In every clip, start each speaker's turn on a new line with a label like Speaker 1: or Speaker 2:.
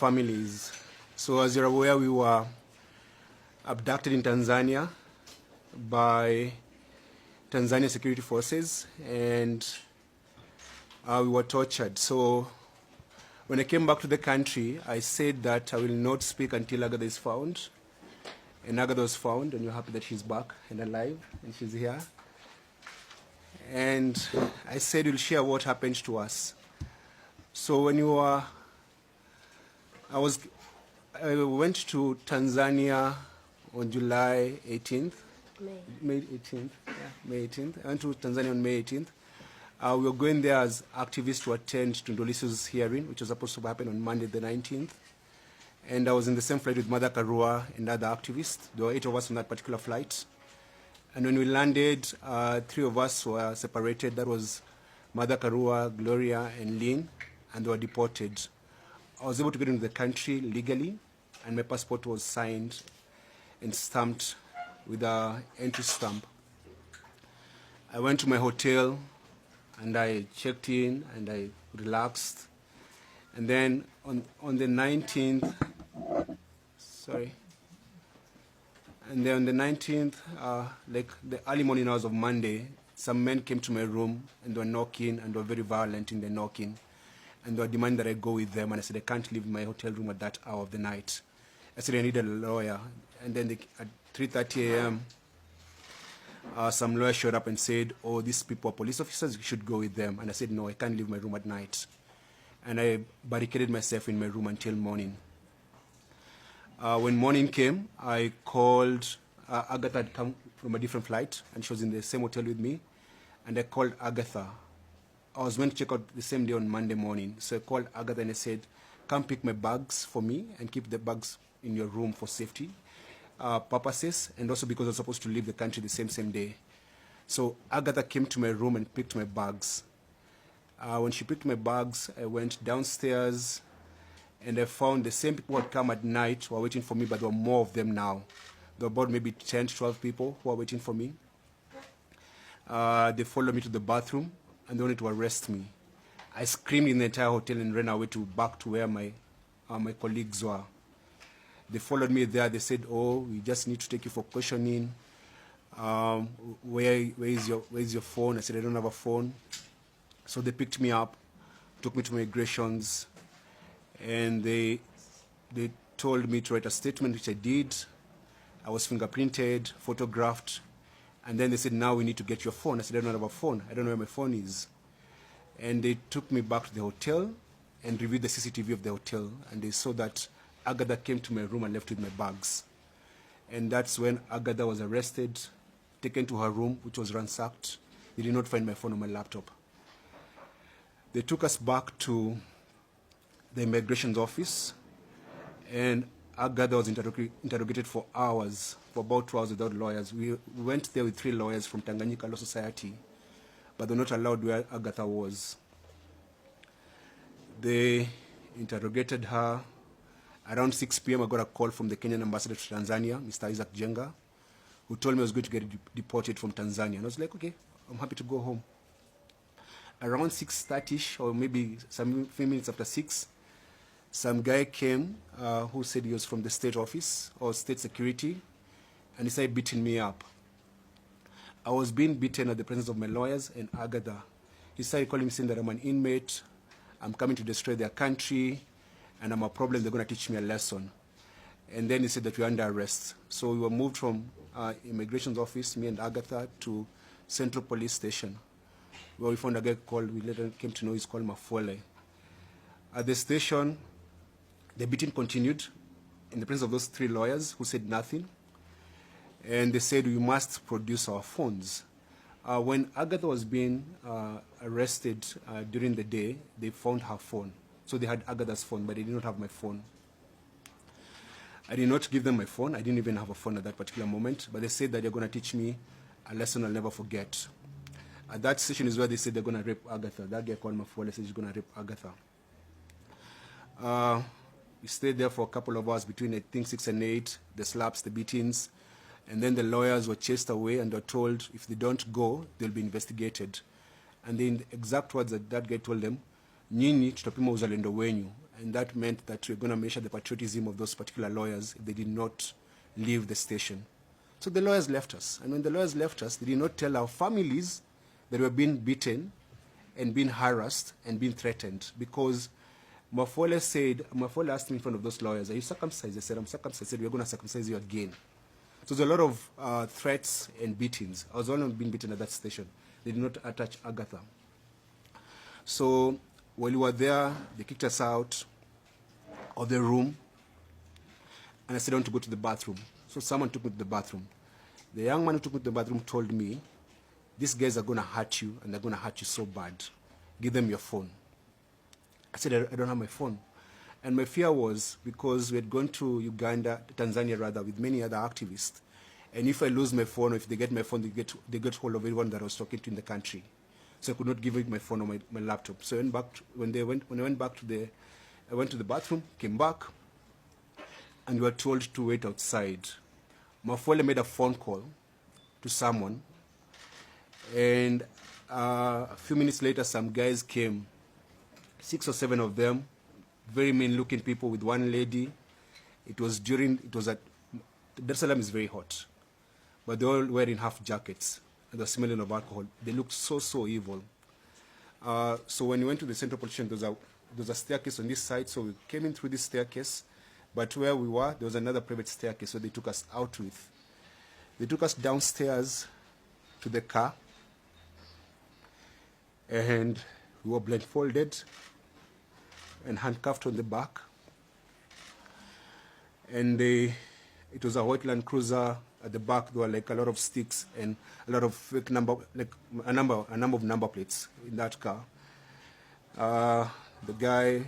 Speaker 1: families. So as you're aware, we were abducted in Tanzania by Tanzanian security forces, and we were tortured. So when I came back to the country, I said that I will not speak until Agather is found. And Agather was found, and we're happy that she's back and alive, and she's here. And I said we'll share what happened to us. So when I went to Tanzania on July 18th. May 18th. Yeah, May 18th. I went to Tanzania on May 18th. We were going there as activists to attend to Ndolisi's hearing, which was supposed to happen on Monday the 19th. And I was in the same flight with Mother Karua and other activists. There were 8 of us on that particular flight. And when we landed, 3 of us were separated. That was Mother Karua, Gloria, and Lynn, and they were deported. I was able to get into the country legally, and my passport was signed and stamped with an entry stamp. I went to my hotel, and I checked in, and I relaxed. And then on the 19th, and then on the 19th, like the early morning hours of Monday, some men came to my room and they were knocking, and they were very violent in the knocking. And they were demanding that I go with them, and I said I can't leave my hotel room at that hour of the night. I said I needed a lawyer. And then at 3:30 a.m., some lawyer showed up and said, oh, these people are police officers, you should go with them. And I said, no, I can't leave my room at night. And I barricaded myself in my room until morning. When morning came, I called, Agatha had come from a different flight, and she was in the same hotel with me, and I called Agatha. I was going to check out the same day on Monday morning, so I called Agatha and I said, come pick my bags for me and keep the bags in your room for safety purposes, and also because I was supposed to leave the country the same day. So Agatha came to my room and picked my bags. When she picked my bags, I went downstairs, and I found the same people who had come at night who were waiting for me, but there were more of them now. There were about maybe 10 to 12 people who were waiting for me. They followed me to the bathroom, and they wanted to arrest me. I screamed in the entire hotel and ran away back to where my colleagues were. They followed me there. They said, oh, we just need to take you for questioning. Where is your phone? I said, I don't have a phone. So they picked me up, took me to migrations, and they told me to write a statement, which I did. I was fingerprinted, photographed, and then they said, now we need to get your phone. I said, I don't have a phone. I don't know where my phone is. And they took me back to the hotel and reviewed the CCTV of the hotel, and they saw that Agatha came to my room and left with my bags. And that's when Agatha was arrested, taken to her room, which was ransacked. They did not find my phone or my laptop. They took us back to the immigration office, and Agatha was interrogated for hours, for about 2 hours without lawyers. We went there with 3 lawyers from Tanganyika Law Society, but they were not allowed where Agatha was. They interrogated her. Around 6 p.m., I got a call from the Kenyan ambassador to Tanzania, Mr. Isaac Jenga, who told me I was going to get deported from Tanzania. And I was like, okay, I'm happy to go home. Around 6:30, or maybe some few minutes after 6, some guy came who said he was from the state office or state security, and he started beating me up. I was being beaten at the presence of my lawyers and Agatha. He started calling me, saying that I'm an inmate, I'm coming to destroy their country, and I'm a problem, they're going to teach me a lesson. And then he said that we're under arrest. So we were moved from immigration office, me and Agatha, to Central Police Station, where we found a guy called, we later came to know he's called Mafole. At the station, the beating continued in the presence of those 3 lawyers who said nothing. And they said, we must produce our phones. When Agatha was being arrested during the day, they found her phone. So they had Agatha's phone, but they did not have my phone. I did not give them my phone. I didn't even have a phone at that particular moment, but they said that they're going to teach me a lesson I'll never forget. At that session is where they said they're going to rape Agatha. That guy called Mafole said he's going to rape Agatha. We stayed there for a couple of hours between, I think, 6 and 8, the slaps, the beatings. And then the lawyers were chased away and were told if they don't go, they'll be investigated. And the exact words that guy told them, nyinyi tutapima uzalendo wenyu. and that meant that we're going to measure the patriotism of those particular lawyers if they did not leave the station. So the lawyers left us, and when the lawyers left us, they did not tell our families that we were being beaten and being harassed and being threatened, because Mafole asked me in front of those lawyers, are you circumcised? I said, I'm circumcised. I said, we're going to circumcise you again. So there's a lot of threats and beatings. I was the one being beaten at that station. They did not attach Agatha. So while we were there, they kicked us out of the room, and I said I want to go to the bathroom. So someone took me to the bathroom. The young man who took me to the bathroom told me, these guys are going to hurt you, and they're going to hurt you so bad. Give them your phone. I said, I don't have my phone. And my fear was, because we had gone to Uganda, Tanzania rather, with many other activists, and if I lose my phone, or if they get my phone, they get hold of everyone that I was talking to in the country. So I could not give it my phone or my laptop. So I went back when I went back I went to the bathroom, came back, and we were told to wait outside. Mafole made a phone call to someone, and a few minutes later, some guys came, 6 or 7 of them, very mean-looking people with one lady. It was at, Dar es Salaam is very hot, but they all wearing half jackets, and the smelling of alcohol. They looked so evil. So when we went to the central police station, there was a staircase on this side, so we came in through this staircase, but where we were, there was another private staircase, so they took us out with. They took us downstairs to the car, and we were blindfolded and handcuffed on the back. And it was a white Land Cruiser. At the back, there were like a lot of sticks and a lot of fake number, like a number of number plates in that car. The guy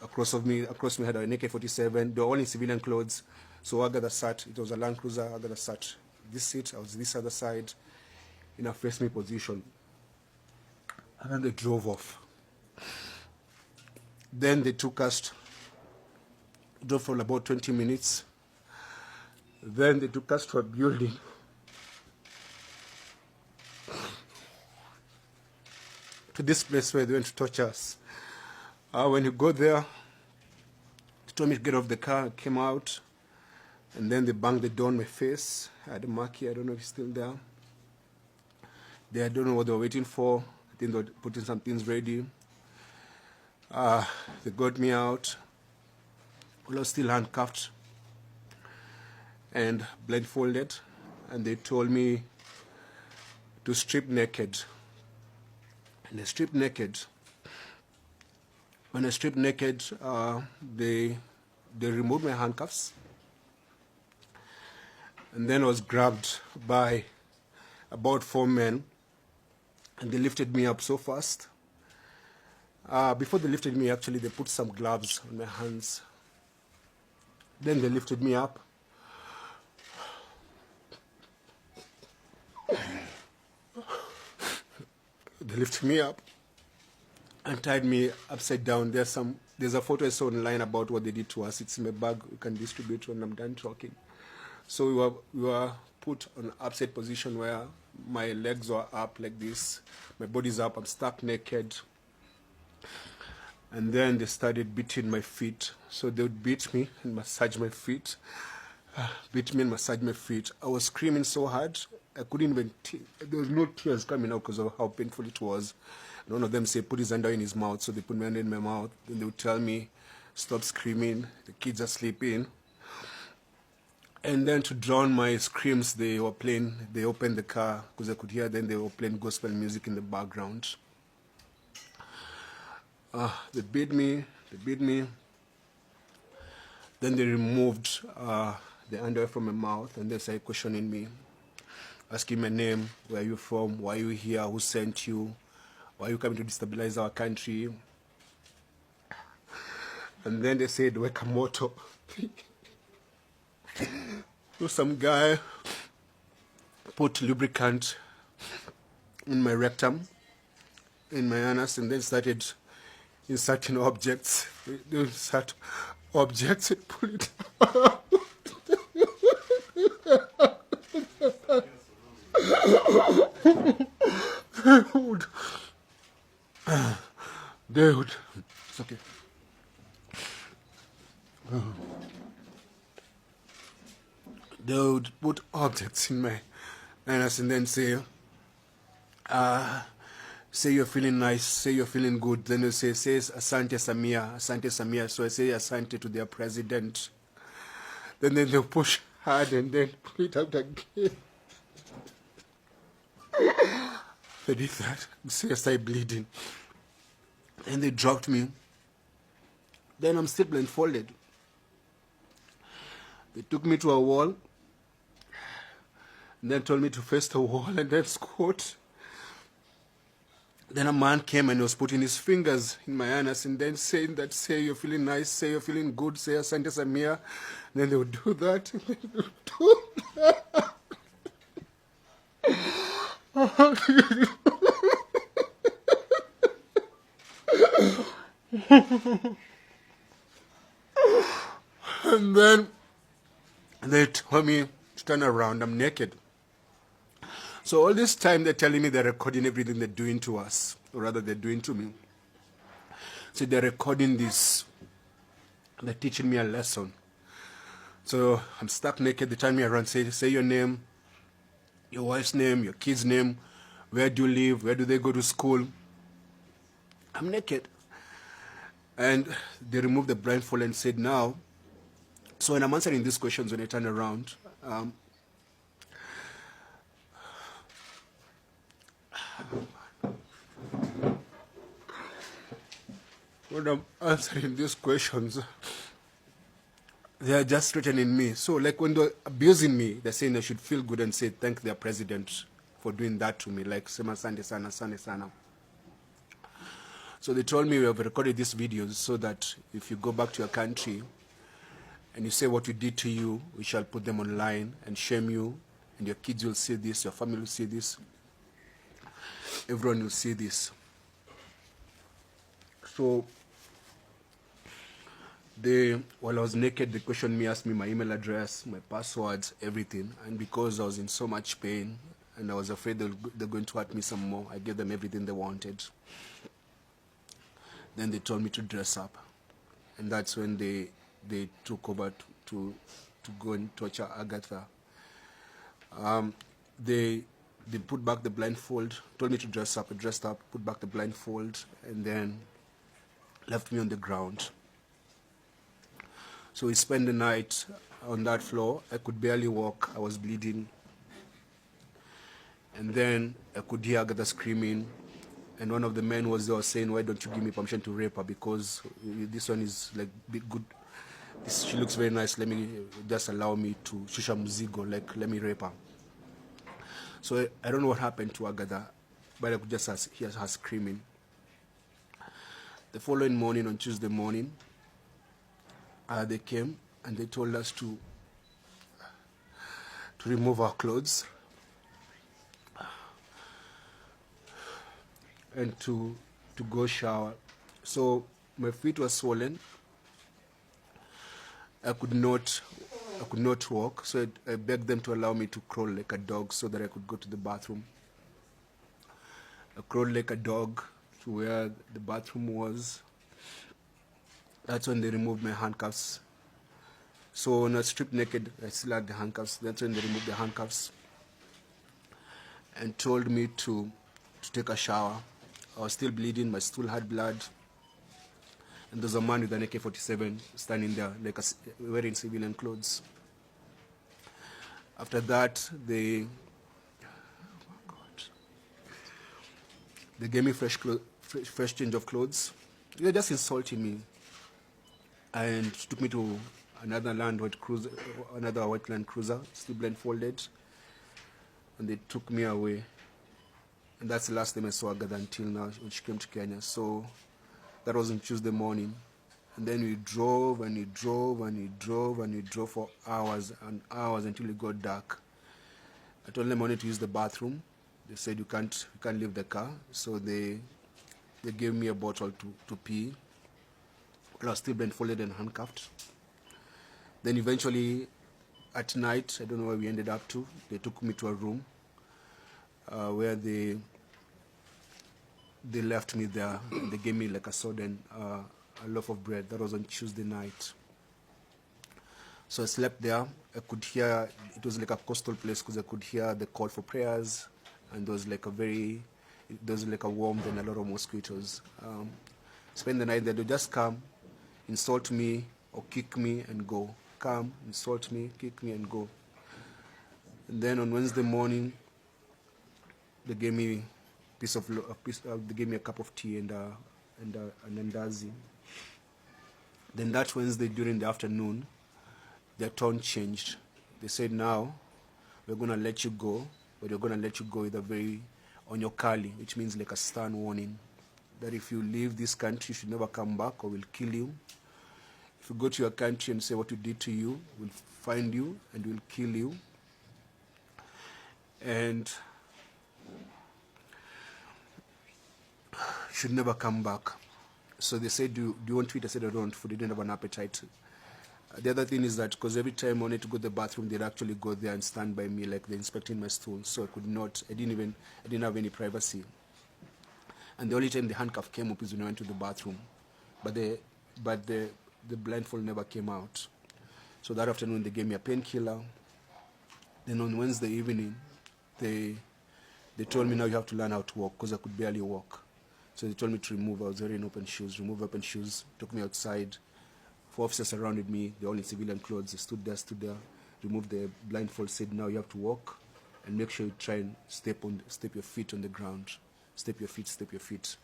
Speaker 1: across me had an AK-47. They were all in civilian clothes. So Agather sat. It was a Land Cruiser. Agather sat this seat. I was this other side, in a face me position. And then they drove off. Then they took us, drove for about 20 minutes. Then they took us to a building. To this place where they went to torture us. When you go there, they told me to get off the car. I came out, and then they banged the door on my face. I had a mark here. I don't know if it's still there. I don't know what they were waiting for. I think they were putting some things ready. They got me out. I was still handcuffed and blindfolded, and they told me to strip naked. And I stripped naked. When I stripped naked, they removed my handcuffs, and then I was grabbed by about 4 men, and they lifted me up so fast. Before they lifted me, actually, they put some gloves on my hands. Then they lifted me up. They lifted me up and tied me upside down. There's a photo I saw online about what they did to us. It's in my bag. We can distribute when I'm done talking. So we were put on an upside position where my legs were up like this. My body's up. I'm stuck naked. And then they started beating my feet. So they would beat me and massage my feet. Beat me and massage my feet. I was screaming so hard, I couldn't even, there was no tears coming out because of how painful it was. And one of them said, put his hand in his mouth. So they put my hand in my mouth. Then they would tell me, stop screaming. The kids are sleeping. And then to drown my screams, they opened the car because I could hear them. They were playing gospel music in the background. They beat me. Then they removed the underwear from my mouth, and they started questioning me, asking my name, where are you from, why are you here, who sent you, why are you coming to destabilize our country? And then they said, weka moto. So some guy put lubricant in my rectum, in my anus, and then started inserting objects. They insert objects and pull it out. Dude, it's okay. They would put objects in my anus and then say, say you're feeling nice, say you're feeling good. Then you say Asante Samia, Asante Samia. So I say Asante to their president. Then they'll push hard and then pull it out again. They did that. So I started bleeding. And they dropped me. Then I'm still blindfolded. They took me to a wall. And then told me to face the wall and then squat. Then a man came and was putting his fingers in my anus and then saying that, say you're feeling nice, say you're feeling good, say Asante Samia. And then they would do that. And then they would do that. And then they told me to turn around. I'm naked. So all this time they're telling me they're recording everything they're doing to us, or rather they're doing to me. So they're recording this. They're teaching me a lesson. So I'm stuck naked. They turn me around, say your name, your wife's name, your kid's name, where do you live, where do they go to school. I'm naked. And they removed the blindfold and said, now, so when I'm answering these questions, when I turn around, when I'm answering these questions, they are just threatening me. So like when they're abusing me, they're saying I should feel good and say thank their president for doing that to me, like Sema Sande Sana, Sande Sana. So they told me we have recorded these videos so that if you go back to your country and you say what we did to you, we shall put them online and shame you, and your kids will see this, your family will see this, everyone will see this. So while I was naked, they questioned me, asked me my email address, my passwords, everything. And because I was in so much pain and I was afraid they're going to hurt me some more, I gave them everything they wanted. Then they told me to dress up. And that's when they took over to go and torture Agatha. They put back the blindfold, told me to dress up. I dressed up, put back the blindfold, and then left me on the ground. So we spent the night on that floor. I could barely walk. I was bleeding. And then I could hear Agatha screaming. And one of the men was there saying, why don't you give me permission to rape her? Because this one is like big, good. She looks very nice. Let me just allow me to shusha muzigo, like let me rape her. So I don't know what happened to Agatha, but I could just hear her screaming. The following morning, on Tuesday morning, they came and they told us to remove our clothes and to go shower. So my feet were swollen. I could not walk, so I begged them to allow me to crawl like a dog so that I could go to the bathroom. I crawled like a dog to where the bathroom was. That's when they removed my handcuffs. So when I was stripped naked, I still had the handcuffs. That's when they removed the handcuffs and told me to take a shower. I was still bleeding, I still had blood. And there's a man with an AK-47 standing there, like wearing civilian clothes. After that, they gave me fresh change of clothes. They were just insulting me, and took me to another another white Land Cruiser, still blindfolded, and they took me away. And that's the last time I saw Agatha until now, when she came to Kenya. So that was on Tuesday morning. And then we drove and we drove and we drove and we drove for hours and hours until it got dark. I told them I wanted to use the bathroom. They said you can't leave the car. So they gave me a bottle to pee. I was still blindfolded and handcuffed. Then eventually at night, I don't know where we ended up to, they took me to a room where they left me there. They gave me like a soda and a loaf of bread. That was on Tuesday night. So I slept there. I could hear, it was like a coastal place because I could hear the call for prayers, and there was like a warmth and a lot of mosquitoes. Spend the night there. They just come, insult me or kick me and go. Come, insult me, kick me and go. And then on Wednesday morning, they gave me they gave me a cup of tea and an andazi. Then that Wednesday during the afternoon, their tone changed. They said, now we're going to let you go, but we're going to let you go with a very onyokali, which means like a stern warning, that if you leave this country, you should never come back or we'll kill you. If you go to your country and say what we did to you, we'll find you and we'll kill you. And you should never come back. So they said, do you want to eat? I said, I don't want food. I didn't have an appetite. The other thing is that because every time I wanted to go to the bathroom, they'd actually go there and stand by me like they're inspecting my stool. So I could not, I didn't have any privacy. And the only time the handcuff came up is when I went to the bathroom. But the blindfold never came out. So that afternoon they gave me a painkiller. Then on Wednesday evening, they told me, now you have to learn how to walk, because I could barely walk. So they told me to remove, I was wearing open shoes, took me outside. 4 officers surrounded me, they're all in civilian clothes. They stood there, removed the blindfold, said, now you have to walk and make sure you try and step your feet on the ground. Step your feet.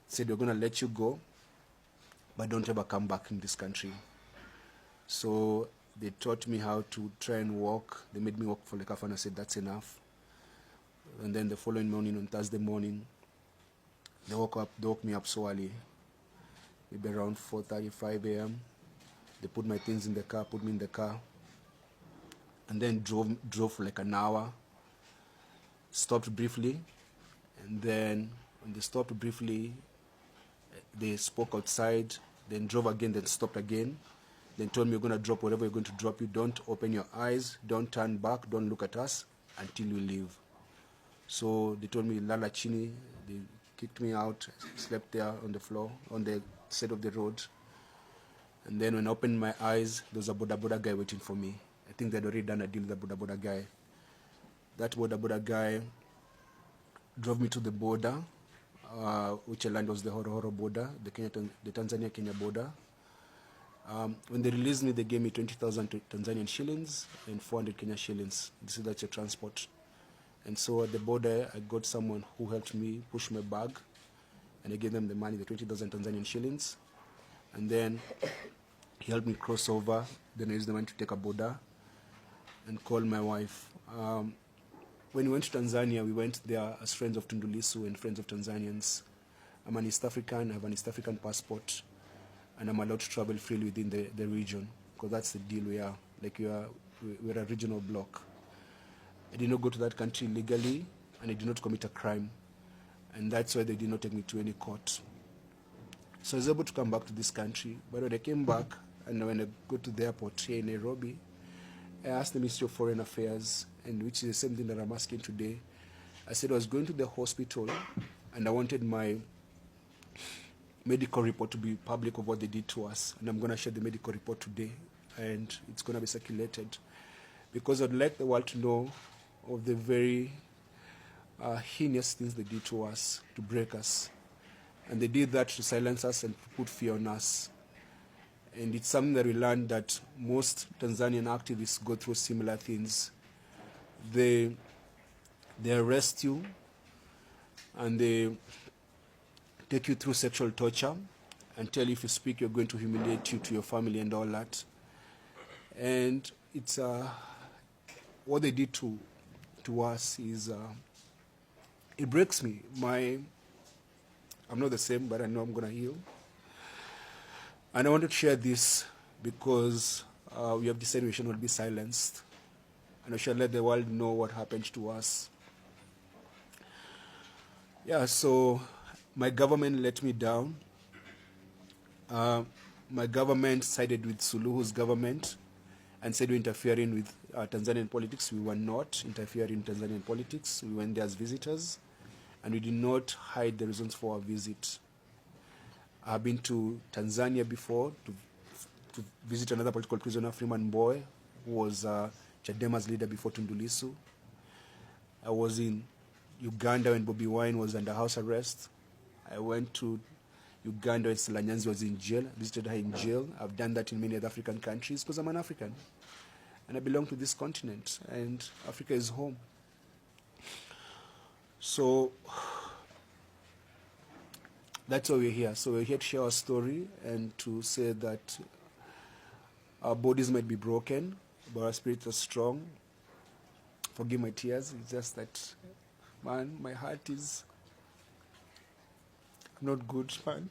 Speaker 1: Said, we're going to let you go, but don't ever come back in this country. So they taught me how to try and walk. They made me walk for like half an hour. I said, that's enough. And then the following morning, on Thursday morning, they woke me up so early, maybe around 4:35 a.m. They put my things in the car, put me in the car, and then drove for like an hour, stopped briefly, and then when they stopped briefly, they spoke outside, then drove again, then stopped again, then told me, you're going to drop whatever you're going to drop. You don't open your eyes, don't turn back, don't look at us until you leave. So they told me, lala chini. They kicked me out, slept there on the floor, on the side of the road. And then when I opened my eyes, there was a boda boda guy waiting for me. I think they'd already done a deal with the boda boda guy. That boda boda guy drove me to the border, which I learned was the Horo border, the Tanzania-Kenya border. When they released me, they gave me 20,000 Tanzanian shillings and 400 Kenya shillings. They said, that's your transport. And so at the border, I got someone who helped me push my bag, and I gave them the money, the 20,000 Tanzanian shillings. And then he helped me cross over. Then I used the money to take a border and call my wife. When we went to Tanzania, we went there as friends of Tundu Lissu and friends of Tanzanians. I'm an East African, I have an East African passport, and I'm allowed to travel freely within the region, because that's the deal we are. Like we're a regional bloc. I did not go to that country legally, and I did not commit a crime. And that's why they did not take me to any court. So I was able to come back to this country. But when I came back, and when I go to the airport here in Nairobi, I asked the Ministry of Foreign Affairs, and which is the same thing that I'm asking today. I said I was going to the hospital, and I wanted my medical report to be public of what they did to us. And I'm going to share the medical report today, and it's going to be circulated. Because I'd like the world to know of the very heinous things they did to us, to break us. And they did that to silence us and put fear on us. And it's something that we learned, that most Tanzanian activists go through similar things. They arrest you, and they take you through sexual torture and tell you if you speak, you're going to humiliate you to your family and all that. And it's what they did to us is, it breaks me. I'm not the same, but I know I'm going to heal. And I wanted to share this because we have decided we should not be silenced. And we should let the world know what happened to us. Yeah, so my government let me down. My government sided with Suluhu's government and said we're interfering with Tanzanian politics. We were not interfering in Tanzanian politics. We went there as visitors, and we did not hide the reasons for our visit. I've been to Tanzania before to visit another political prisoner, Freeman Mbowe, who was Chadema's leader before Tundu Lissu. I was in Uganda when Bobi Wine was under house arrest. I went to Uganda when Stella Nyanzi was in jail, visited her in jail. I've done that in many other African countries because I'm an African. And I belong to this continent, and Africa is home. So that's why we're here. So we're here to share our story and to say that our bodies might be broken, but our spirits are strong. Forgive my tears. It's just that, man, my heart is not good, man.